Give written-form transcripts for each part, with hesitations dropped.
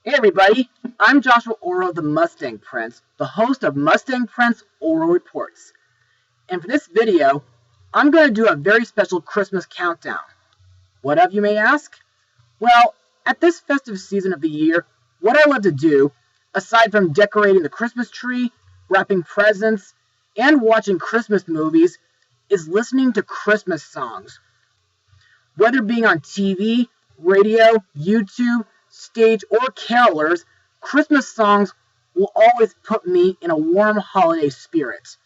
Hey everybody, I'm Joshua Orro the Mustang Prince, the host of Mustang Prince Orro Reports. And for this video, I'm going to do a very special Christmas countdown. What of, you may ask? Well, at this festive season of the year, what I love to do, aside from decorating the Christmas tree, wrapping presents, and watching Christmas movies, is listening to Christmas songs. Whether being on TV, radio, YouTube, stage, or carolers, Christmas songs will always put me in a warm holiday spirit.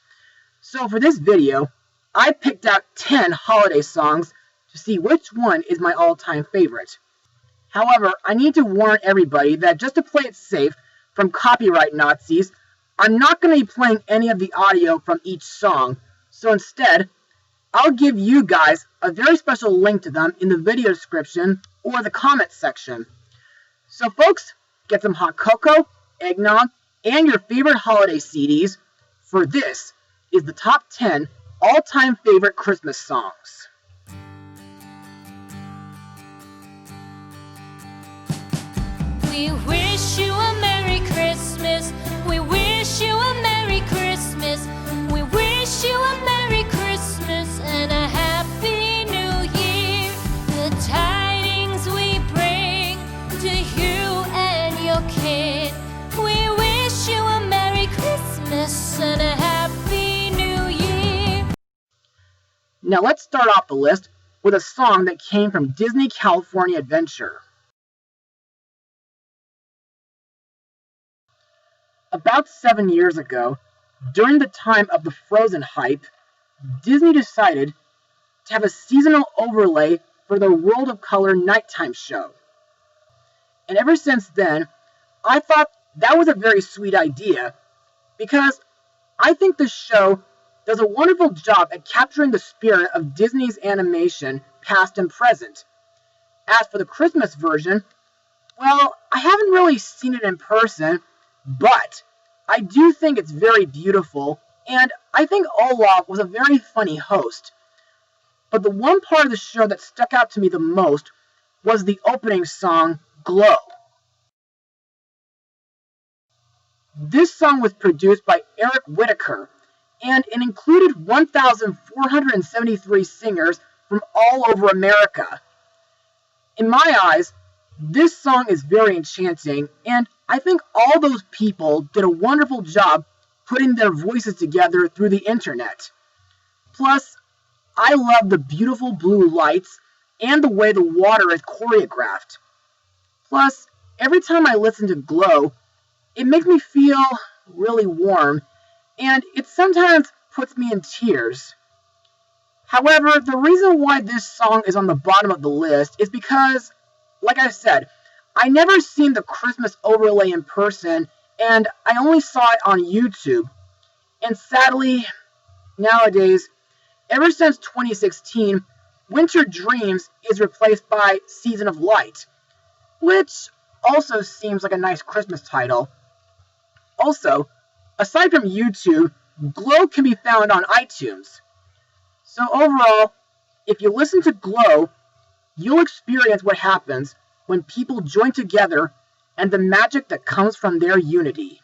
So for this video, I picked out 10 holiday songs to see which one is my all-time favorite. However, I need to warn everybody that just to play it safe from copyright Nazis, I'm not going to be playing any of the audio from each song, so instead, I'll give you guys a very special link to them in the video description or the comments section. So folks, get some hot cocoa, eggnog, and your favorite holiday CDs, for this is the top 10 all-time favorite Christmas songs. We wish you a Merry Christmas. We wish you a Merry Christmas. We wish you a Merry Christmas and a Happy New Year. The tidings we bring to you and your kid. We wish you a Merry Christmas and a Happy New Year. Now let's start off the list with a song that came from Disney California Adventure. About 7 years ago, during the time of the Frozen hype, Disney decided to have a seasonal overlay for their World of Color nighttime show. And ever since then, I thought that was a very sweet idea, because I think the show does a wonderful job at capturing the spirit of Disney's animation, past and present. As for the Christmas version, well, I haven't really seen it in person, but I do think it's very beautiful, and I think Olaf was a very funny host. But the one part of the show that stuck out to me the most was the opening song, Glow. This song was produced by Eric Whitacre, and it included 1,473 singers from all over America. In my eyes, this song is very enchanting, and I think all those people did a wonderful job putting their voices together through the internet. Plus, I love the beautiful blue lights and the way the water is choreographed. Plus, every time I listen to Glow, it makes me feel really warm, and it sometimes puts me in tears. However, the reason why this song is on the bottom of the list is because, like I said, I never seen the Christmas overlay in person, and I only saw it on YouTube. And sadly, nowadays, ever since 2016, Winter Dreams is replaced by Season of Light, which also seems like a nice Christmas title. Also, aside from YouTube, Glow can be found on iTunes. So overall, if you listen to Glow, you'll experience what happens when people join together and the magic that comes from their unity.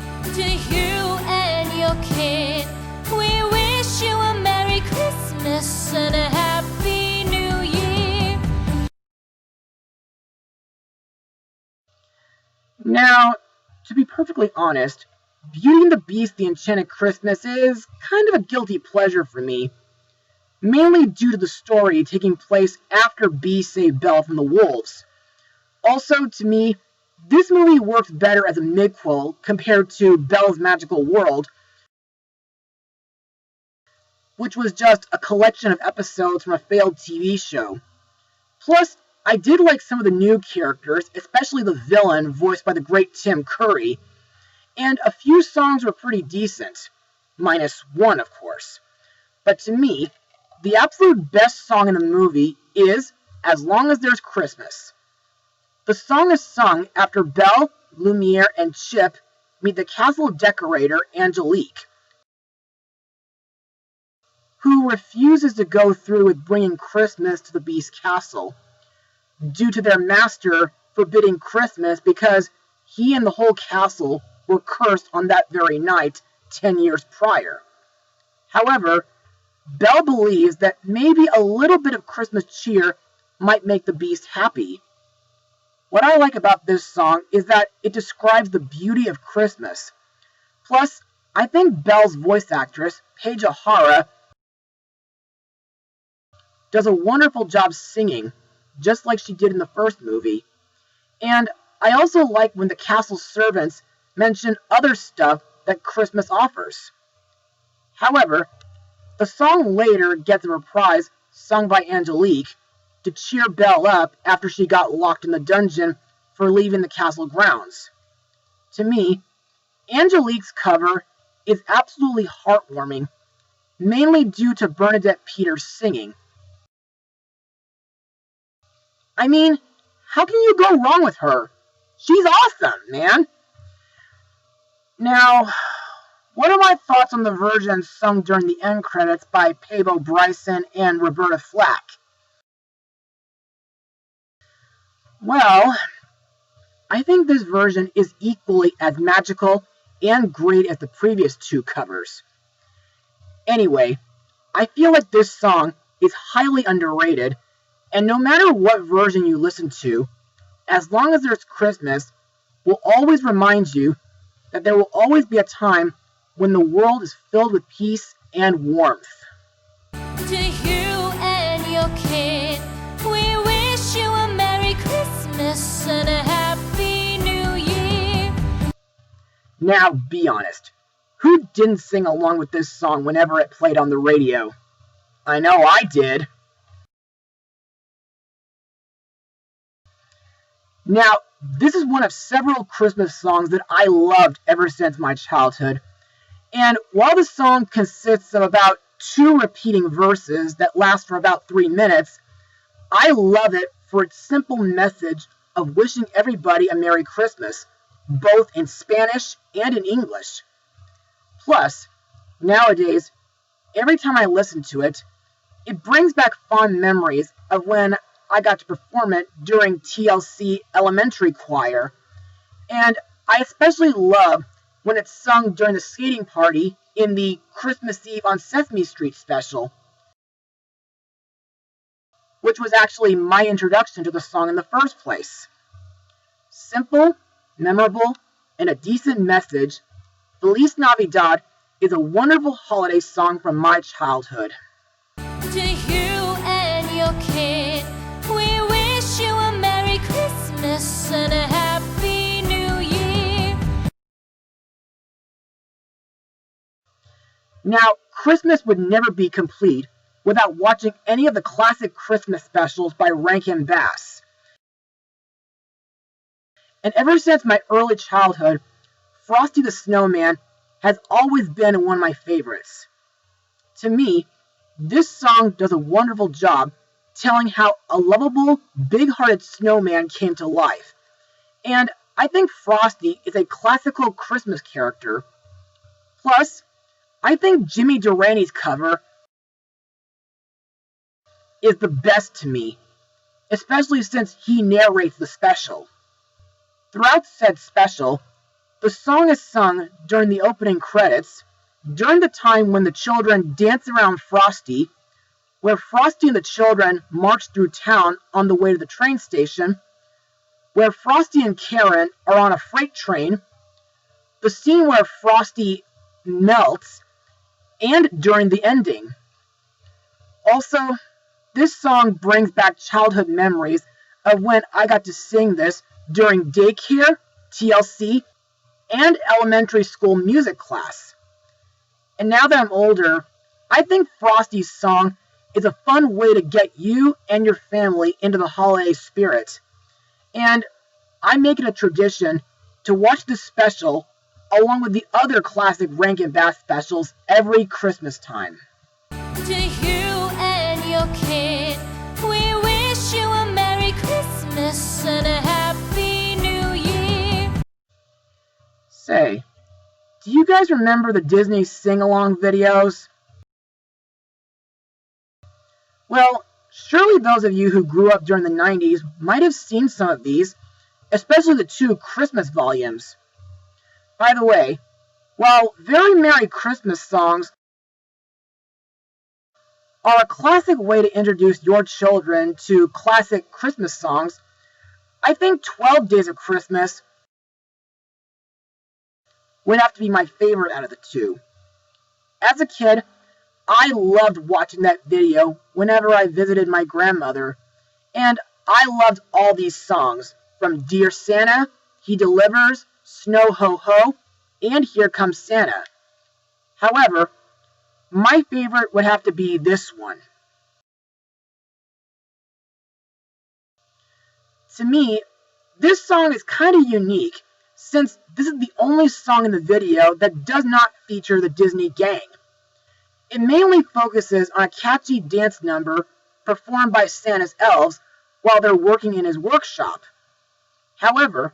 To you and your kid, we wish you a Merry Christmas and a Happy New Year. Now, to be perfectly honest, Beauty and the Beast: The Enchanted Christmas is kind of a guilty pleasure for me, mainly due to the story taking place after Bee saved Belle from the wolves. Also, to me, this movie works better as a midquel compared to Belle's Magical World, which was just a collection of episodes from a failed TV show. Plus, I did like some of the new characters, especially the villain voiced by the great Tim Curry, and a few songs were pretty decent, minus one, of course. But to me, the absolute best song in the movie is As Long as There's Christmas. The song is sung after Belle, Lumiere, and Chip meet the castle decorator, Angelique, who refuses to go through with bringing Christmas to the Beast's castle due to their master forbidding Christmas because he and the whole castle were cursed on that very night 10 years prior. However, Belle believes that maybe a little bit of Christmas cheer might make the Beast happy. What I like about this song is that it describes the beauty of Christmas. Plus, I think Belle's voice actress, Paige O'Hara, does a wonderful job singing, just like she did in the first movie. And I also like when the castle servants mention other stuff that Christmas offers. However, the song later gets a reprise sung by Angelique to cheer Belle up after she got locked in the dungeon for leaving the castle grounds. To me, Angelique's cover is absolutely heartwarming, mainly due to Bernadette Peters singing. I mean, how can you go wrong with her? She's awesome, man! Now, what are my thoughts on the version sung during the end credits by Pabo Bryson and Roberta Flack? Well, I think this version is equally as magical and great as the previous two covers. Anyway, I feel like this song is highly underrated, and no matter what version you listen to, as long as there's Christmas, will always remind you that there will always be a time when the world is filled with peace and warmth. To you and your kid, we wish you a Merry Christmas and a Happy New Year. Now, be honest. Who didn't sing along with this song whenever it played on the radio? I know I did. Now, this is one of several Christmas songs that I loved ever since my childhood. And while the song consists of about 2 repeating verses that last for about 3 minutes, I love it for its simple message of wishing everybody a Merry Christmas, both in Spanish and in English. Plus, nowadays, every time I listen to it, it brings back fond memories of when I got to perform it during TLC Elementary Choir. And I especially love when it's sung during the skating party in the Christmas Eve on Sesame Street special, which was actually my introduction to the song in the first place. Simple, memorable, and a decent message, Feliz Navidad is a wonderful holiday song from my childhood. To you and your kid, we wish you a Merry Christmas and a Happy New Year. Now, Christmas would never be complete without watching any of the classic Christmas specials by Rankin Bass. And ever since my early childhood, Frosty the Snowman has always been one of my favorites. To me, this song does a wonderful job telling how a lovable, big-hearted snowman came to life. And I think Frosty is a classical Christmas character. Plus, I think Jimmy Durani's cover is the best to me, especially since he narrates the special. Throughout said special, the song is sung during the opening credits, during the time when the children dance around Frosty, where Frosty and the children march through town on the way to the train station, where Frosty and Karen are on a freight train, the scene where Frosty melts, and during the ending. Also, this song brings back childhood memories of when I got to sing this during daycare, TLC, and elementary school music class. And now that I'm older, I think Frosty's song is a fun way to get you and your family into the holiday spirit. And I make it a tradition to watch this special along with the other classic Rankin Bass specials every Christmas time. To you and your kid, we wish you a Merry Christmas and a Happy New Year. Say, do you guys remember the Disney sing-along videos? Well, surely those of you who grew up during the 90s might have seen some of these, especially the two Christmas volumes. By the way, while Very Merry Christmas songs are a classic way to introduce your children to classic Christmas songs, I think 12 Days of Christmas would have to be my favorite out of the two. As a kid, I loved watching that video whenever I visited my grandmother, and I loved all these songs, from Dear Santa, He Delivers, Snow Ho Ho, and Here Comes Santa. However, my favorite would have to be this one. To me, this song is kind of unique, since this is the only song in the video that does not feature the Disney gang. It mainly focuses on a catchy dance number performed by Santa's elves while they're working in his workshop. However,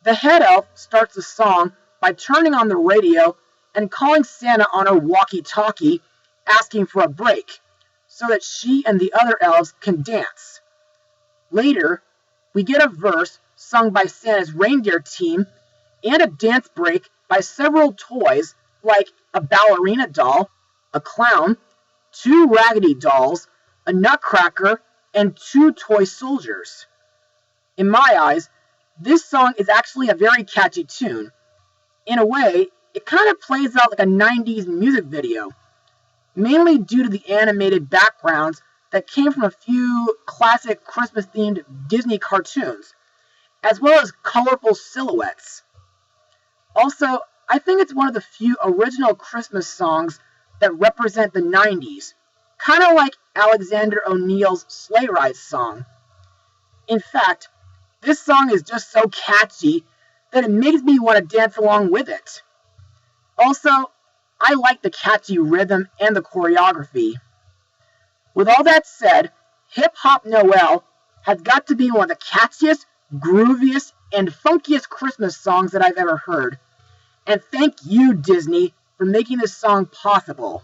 the head elf starts the song by turning on the radio and calling Santa on her walkie-talkie, asking for a break, so that she and the other elves can dance. Later, we get a verse sung by Santa's reindeer team and a dance break by several toys like a ballerina doll, a clown, 2 raggedy dolls, a nutcracker, and 2 toy soldiers. In my eyes, this song is actually a very catchy tune. In a way, it kind of plays out like a 90s music video, mainly due to the animated backgrounds that came from a few classic Christmas-themed Disney cartoons, as well as colorful silhouettes. Also, I think it's one of the few original Christmas songs that represent the 90s, kind of like Alexander O'Neal's Sleigh Ride song. In fact, this song is just so catchy that it makes me want to dance along with it. Also, I like the catchy rhythm and the choreography. With all that said, Hip Hop Noel has got to be one of the catchiest, grooviest, and funkiest Christmas songs that I've ever heard. And thank you, Disney, for making this song possible.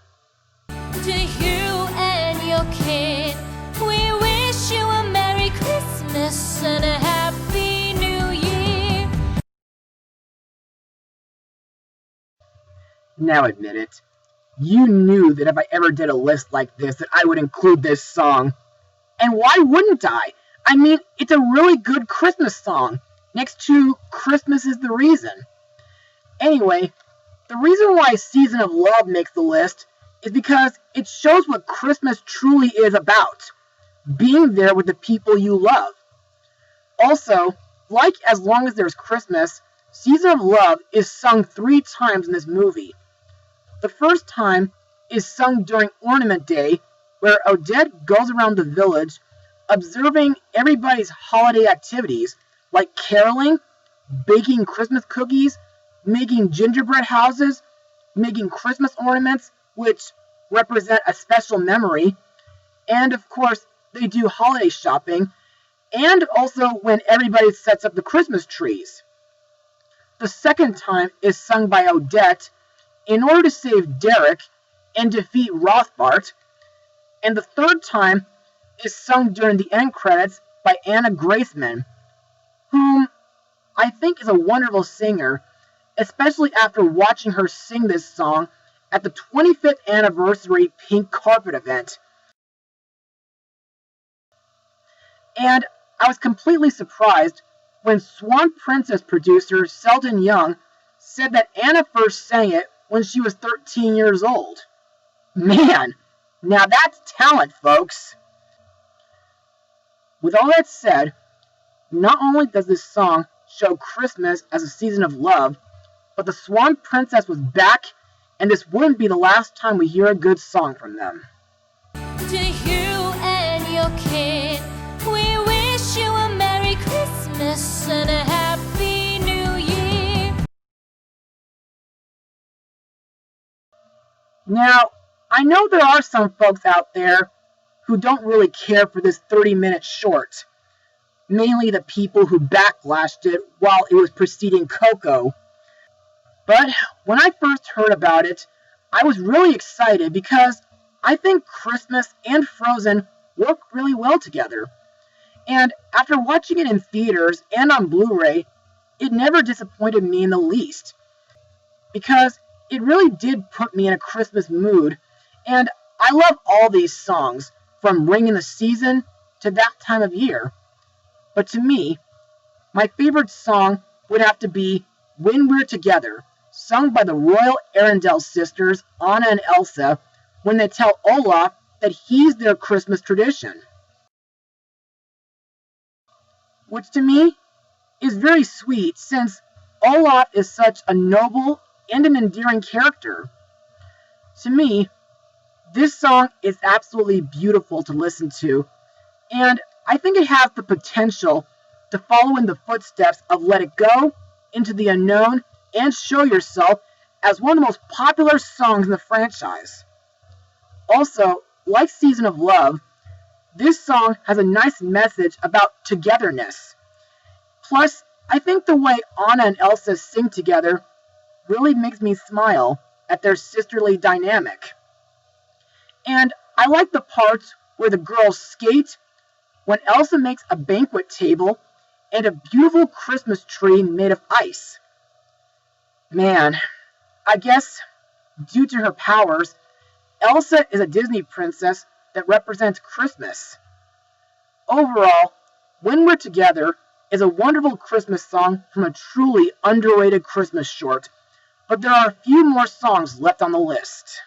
To you and your kid, we wish you a Merry Christmas and a Happy New Year. Now admit it. You knew that if I ever did a list like this, that I would include this song. And why wouldn't I? I mean, it's a really good Christmas song, next to Christmas is the Reason. Anyway, the reason why Season of Love makes the list is because it shows what Christmas truly is about. Being there with the people you love. Also, like As Long as There's Christmas, Season of Love is sung 3 times in this movie. The first time is sung during Ornament Day, where Odette goes around the village observing everybody's holiday activities, like caroling, baking Christmas cookies, making gingerbread houses, making Christmas ornaments, which represent a special memory, and of course, they do holiday shopping, and also when everybody sets up the Christmas trees. The second time is sung by Odette in order to save Derek and defeat Rothbart, and the third time is sung during the end credits by Anna Graceman, whom I think is a wonderful singer, especially after watching her sing this song at the 25th anniversary Pink Carpet event. And I was completely surprised when Swan Princess producer Selden Young said that Anna first sang it when she was 13 years old. Man, now that's talent, folks. With all that said, not only does this song show Christmas as a season of love, but the Swan Princess was back, and this wouldn't be the last time we hear a good song from them. To you and your kid, we wish you a Merry Christmas and a Happy New Year. Now, I know there are some folks out there who don't really care for this 30-minute short, mainly the people who backlashed it while it was preceding Coco. But when I first heard about it, I was really excited because I think Christmas and Frozen work really well together. And after watching it in theaters and on Blu-ray, it never disappointed me in the least, because it really did put me in a Christmas mood, and I love all these songs, from Ring in the Season to That Time of Year. But to me, my favorite song would have to be When We're Together, sung by the Royal Arundel sisters, Anna and Elsa, when they tell Olaf that he's their Christmas tradition. Which to me is very sweet, since Olaf is such a noble and an endearing character. To me, this song is absolutely beautiful to listen to, and I think it has the potential to follow in the footsteps of Let It Go, Into the Unknown, and Show Yourself as one of the most popular songs in the franchise. Also, like Season of Love, this song has a nice message about togetherness. Plus, I think the way Anna and Elsa sing together really makes me smile at their sisterly dynamic. And I like the parts where the girls skate, when Elsa makes a banquet table and a beautiful Christmas tree made of ice. Man, I guess due to her powers, Elsa is a Disney princess that represents Christmas. Overall, When We're Together is a wonderful Christmas song from a truly underrated Christmas short, but there are a few more songs left on the list.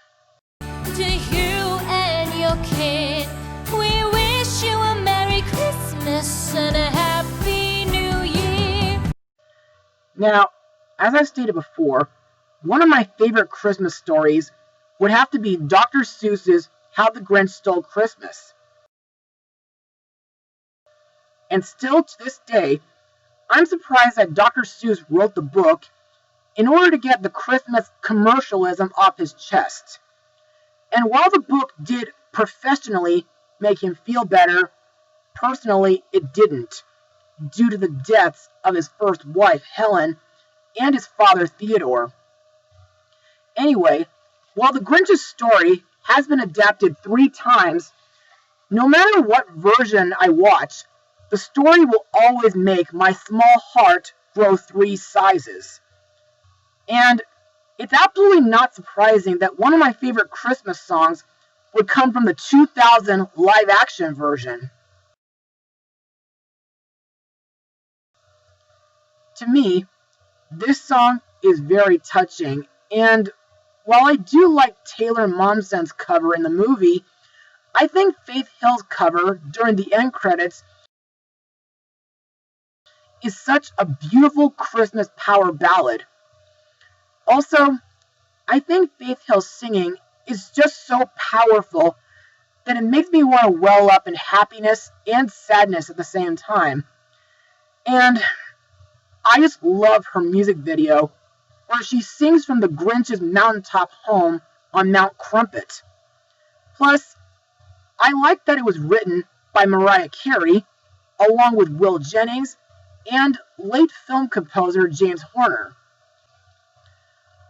To you and your kid, we wish you a Merry Christmas and a Happy New Year. Now, as I stated before, one of my favorite Christmas stories would have to be Dr. Seuss's How the Grinch Stole Christmas. And still to this day, I'm surprised that Dr. Seuss wrote the book in order to get the Christmas commercialism off his chest. And while the book did professionally make him feel better, personally it didn't, due to the deaths of his first wife, Helen, and his father, Theodore. Anyway, while the Grinch's story has been adapted 3 times, no matter what version I watch, the story will always make my small heart grow 3 sizes. And it's absolutely not surprising that one of my favorite Christmas songs would come from the 2000 live-action version. To me, this song is very touching, and while I do like Taylor Momsen's cover in the movie, I think Faith Hill's cover during the end credits is such a beautiful Christmas power ballad. Also, I think Faith Hill's singing is just so powerful that it makes me want to well up in happiness and sadness at the same time. And I just love her music video, where she sings from the Grinch's mountaintop home on Mount Crumpet. Plus, I like that it was written by Mariah Carey, along with Will Jennings and late film composer James Horner.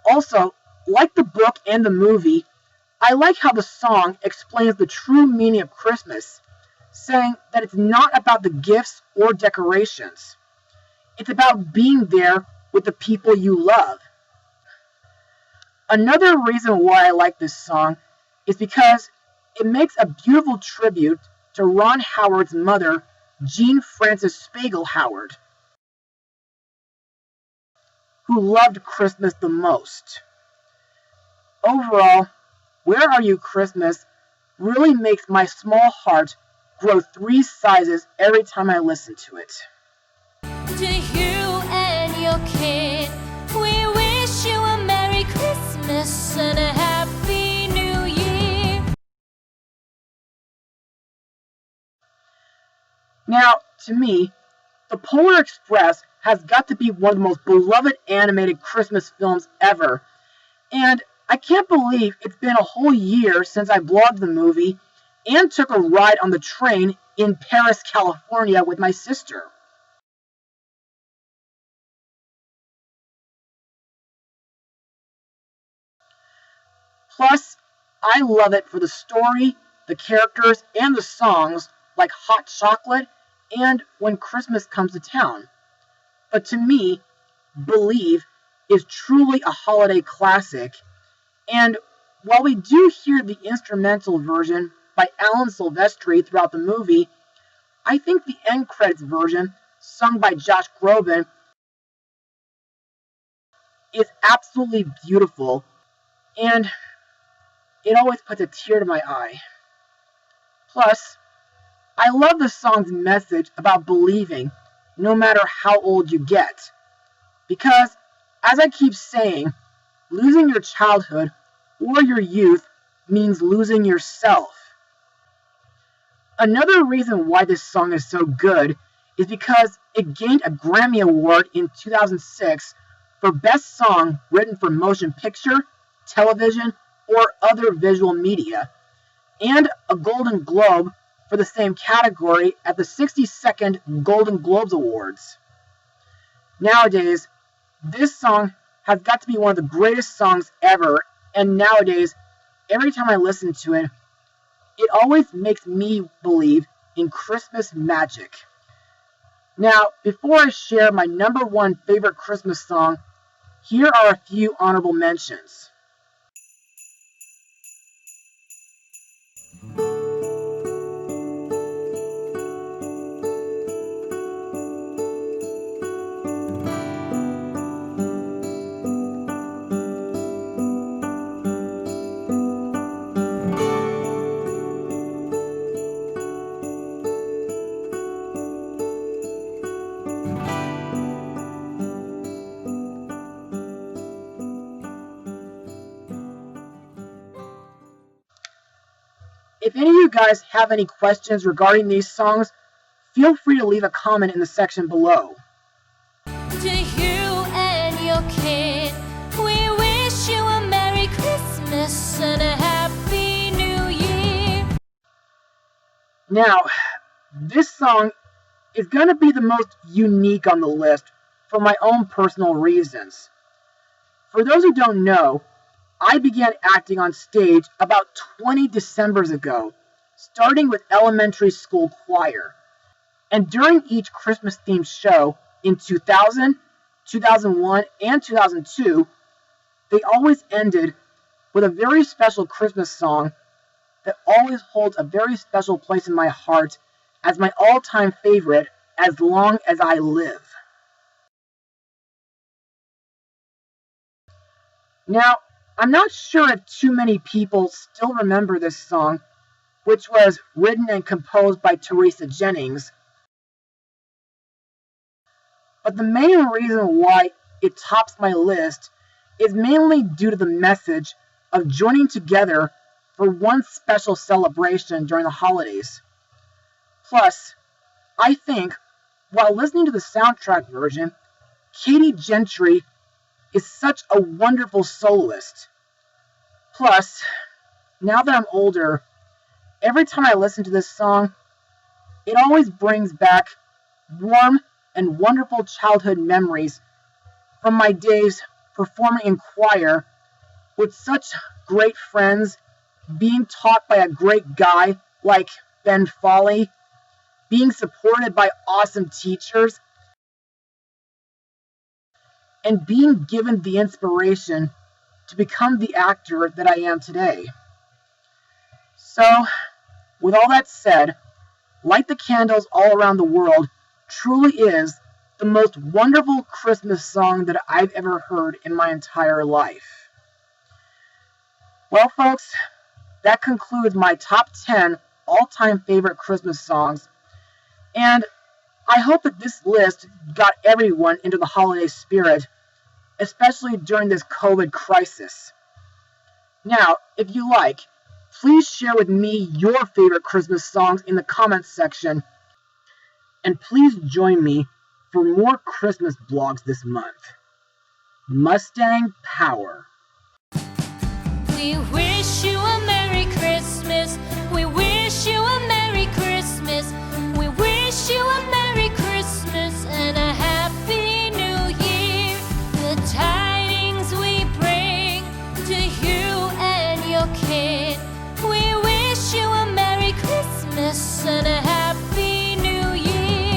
Also, like the book and the movie, I like how the song explains the true meaning of Christmas, saying that it's not about the gifts or decorations. It's about being there with the people you love. Another reason why I like this song is because it makes a beautiful tribute to Ron Howard's mother, Jean Frances Spiegel Howard, who loved Christmas the most. Overall, Where Are You Christmas really makes my small heart grow 3 sizes every time I listen to it. To you and your kid, we wish you a Merry Christmas and a Happy New Year. Now, to me, The Polar Express has got to be one of the most beloved animated Christmas films ever, and I can't believe it's been a whole year since I vlogged the movie and took a ride on the train in Paris, California with my sister. Plus, I love it for the story, the characters, and the songs like Hot Chocolate and When Christmas Comes to Town. But to me, Believe is truly a holiday classic, and while we do hear the instrumental version by Alan Silvestri throughout the movie, I think the end credits version, sung by Josh Groban, is absolutely beautiful, and it always puts a tear to my eye. Plus, I love the song's message about believing no matter how old you get. Because, as I keep saying, losing your childhood or your youth means losing yourself. Another reason why this song is so good is because it gained a Grammy Award in 2006 for Best Song Written for Motion Picture, Television, or Other Visual Media, and a Golden Globe for the same category at the 62nd Golden Globes Awards. Nowadays, this song has got to be one of the greatest songs ever, and nowadays, every time I listen to it, it always makes me believe in Christmas magic. Now, before I share my number one favorite Christmas song, here are a few honorable mentions. If any of you guys have any questions regarding these songs, feel free to leave a comment in the section below. To you and your kid, we wish you a Merry Christmas and a Happy New Year. Now, this song is going to be the most unique on the list for my own personal reasons. For those who don't know, I began acting on stage about 20 Decembers ago, starting with elementary school choir. And during each Christmas-themed show in 2000, 2001, and 2002, they always ended with a very special Christmas song that always holds a very special place in my heart as my all-time favorite as long as I live. Now, I'm not sure if too many people still remember this song, which was written and composed by Teresa Jennings. But the main reason why it tops my list is mainly due to the message of joining together for one special celebration during the holidays. Plus, I think, while listening to the soundtrack version, Katie Gentry is such a wonderful soloist. Plus, now that I'm older, every time I listen to this song, it always brings back warm and wonderful childhood memories from my days performing in choir with such great friends, being taught by a great guy like Ben Foley, being supported by awesome teachers, and being given the inspiration to become the actor that I am today. So, with all that said, Light the Candles All Around the World truly is the most wonderful Christmas song that I've ever heard in my entire life. Well, folks, that concludes my top 10 all-time favorite Christmas songs, and I hope that this list got everyone into the holiday spirit, especially during this COVID crisis. Now, if you like, please share with me your favorite Christmas songs in the comments section, and please join me for more Christmas blogs this month. Mustang Power. We wish you a Merry Christmas. We wish you a Merry Christmas. We wish you a Merry Christmas and a Happy New Year. The tidings we bring to you and your kid. We wish you a Merry Christmas and a Happy New Year.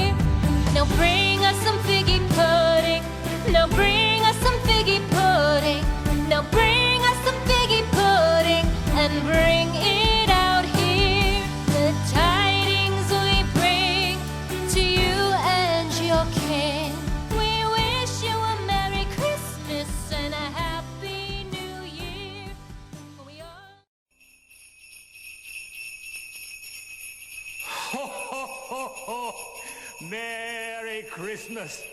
Merry Christmas.